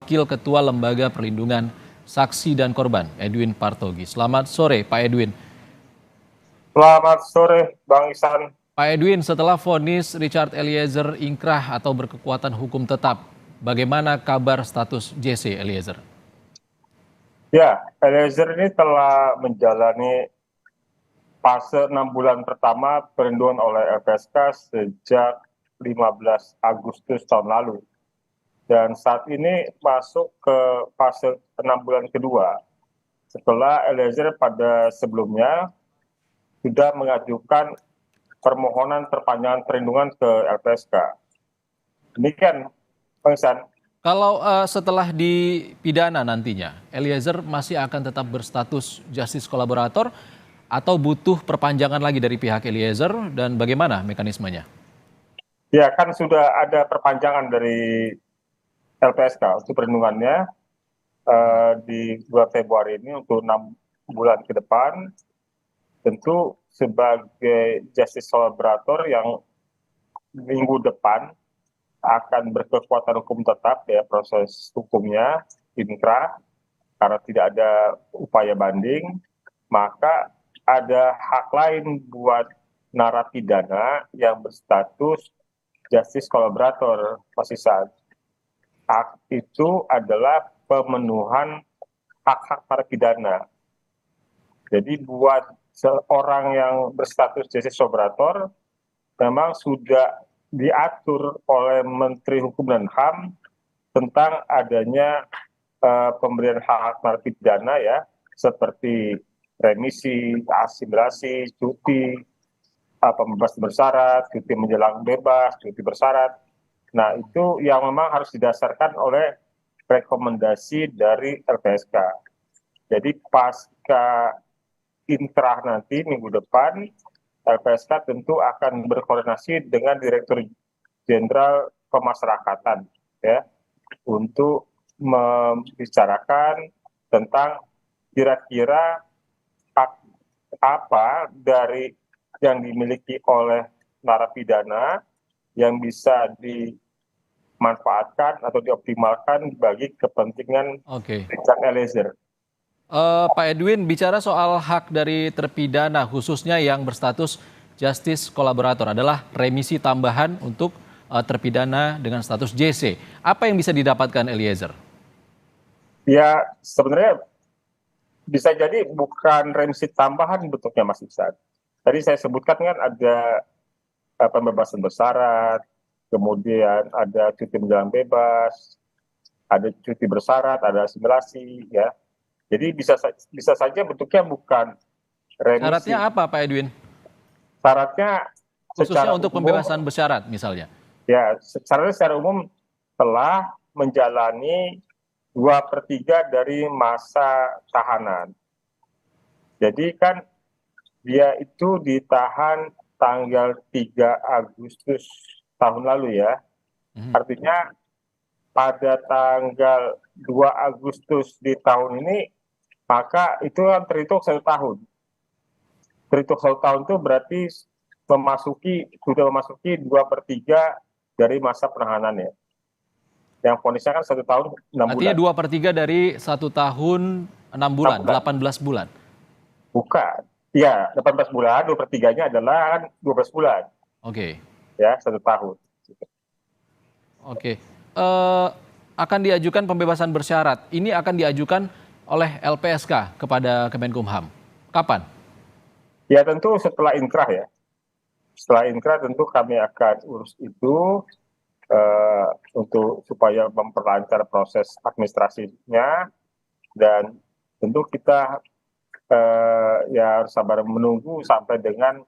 Wakil Ketua Lembaga Perlindungan Saksi dan Korban, Edwin Partogi. Selamat sore, Pak Edwin. Selamat sore, Bang Ihsan. Pak Edwin, setelah vonis Richard Eliezer ingkrah atau berkekuatan hukum tetap, bagaimana kabar status JC Eliezer? Ya, Eliezer ini telah menjalani fase 6 bulan pertama perlindungan oleh LPSK sejak 15 Agustus tahun lalu. Dan saat ini masuk ke fase 6 bulan kedua. Setelah Eliezer pada sebelumnya sudah mengajukan permohonan perpanjangan perlindungan ke LPSK. Demikian, Bang Ihsan. Kalau setelah dipidana nantinya, Eliezer masih akan tetap berstatus justice kolaborator atau butuh perpanjangan lagi dari pihak Eliezer dan bagaimana mekanismenya? Ya, kan sudah ada perpanjangan dari LPSK untuk perlindungannya di bulan Februari ini untuk 6 bulan ke depan. Tentu sebagai justice collaborator yang minggu depan akan berkekuatan hukum tetap ya proses hukumnya inkrah karena tidak ada upaya banding, maka ada hak lain buat narapidana yang berstatus justice collaborator, Mas Ihsan. Hak itu adalah pemenuhan hak-hak para pidana. Jadi buat seorang yang berstatus justice collaborator memang sudah diatur oleh Menteri Hukum dan HAM tentang adanya pemberian hak narapidana ya, seperti remisi, asimilasi, cuti, pembebasan bersyarat, cuti menjelang bebas, cuti bersyarat. Nah, itu yang memang harus didasarkan oleh rekomendasi dari LPSK. Jadi pasca inkrah nanti minggu depan, LPSK tentu akan berkoordinasi dengan Direktur Jenderal Pemasyarakatan ya untuk membicarakan tentang kira-kira apa dari yang dimiliki oleh narapidana yang bisa dimanfaatkan atau dioptimalkan bagi kepentingan Richard Eliezer. Pak Edwin, bicara soal hak dari terpidana khususnya yang berstatus justice kolaborator adalah remisi tambahan untuk terpidana dengan status JC. Apa yang bisa didapatkan Eliezer? Ya, sebenarnya bisa jadi bukan remisi tambahan bentuknya, Mas Ihsan. Tadi saya sebutkan kan ada pembebasan bersyarat, kemudian ada cuti menjelang bebas, ada cuti bersyarat, ada asimilasi, ya. Jadi bisa saja bentuknya bukan remisi. Syaratnya apa, Pak Edwin? Syaratnya khususnya untuk umum, pembebasan bersyarat misalnya. Ya, secara umum telah menjalani 2/3 dari masa tahanan. Jadi kan dia itu ditahan tanggal 3 Agustus tahun lalu ya. Artinya pada tanggal 2 Agustus di tahun ini, maka itu kan terhitung 1 tahun. Terhitung 1 tahun itu berarti sudah memasuki 2/3 dari masa penahanannya. Yang vonisnya kan 1 tahun 6 bulan. Artinya 2/3 dari 1 tahun 6 bulan, 18 bulan. Bukan. Ya, 18 bulan, 2/3-nya adalah kan 12 bulan. Oke. Ya, 1 tahun. Oke. Akan diajukan pembebasan bersyarat. Ini akan diajukan oleh LPSK kepada Kemenkumham. Kapan? Ya tentu setelah inkrah ya. Setelah inkrah tentu kami akan urus itu untuk supaya memperlancar proses administrasinya, dan tentu kita ya harus sabar menunggu sampai dengan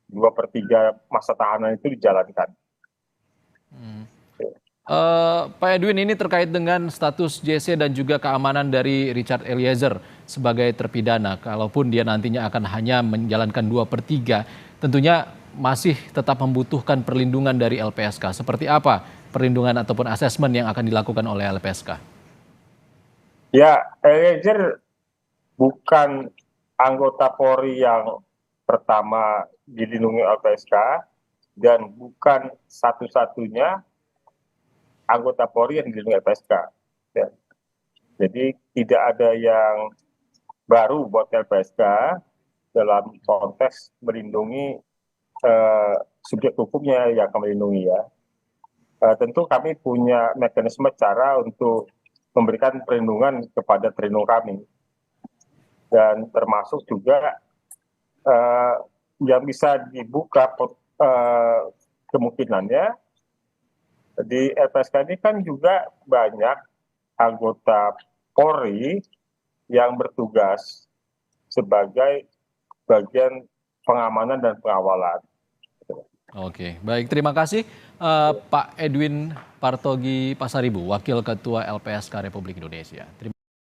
2/3 masa tahanan itu dijalankan. Pak Edwin, ini terkait dengan status JC dan juga keamanan dari Richard Eliezer sebagai terpidana. Kalaupun dia nantinya akan hanya menjalankan 2/3, tentunya masih tetap membutuhkan perlindungan dari LPSK. Seperti apa perlindungan ataupun asesmen yang akan dilakukan oleh LPSK? Ya, Eliezer bukan anggota Polri yang pertama dilindungi LPSK dan bukan satu-satunya anggota Polri yang dilindungi LPSK. Ya. Jadi tidak ada yang baru buat LPSK dalam konteks melindungi subjek hukumnya yang kami lindungi ya. Tentu kami punya mekanisme cara untuk memberikan perlindungan kepada terlindung kami. Dan termasuk juga yang bisa dibuka kemungkinannya di LPSK ini kan juga banyak anggota Polri yang bertugas sebagai bagian pengamanan dan pengawalan. Oke, baik. Terima kasih Pak Edwin Partogi Pasaribu, Wakil Ketua LPSK Republik Indonesia.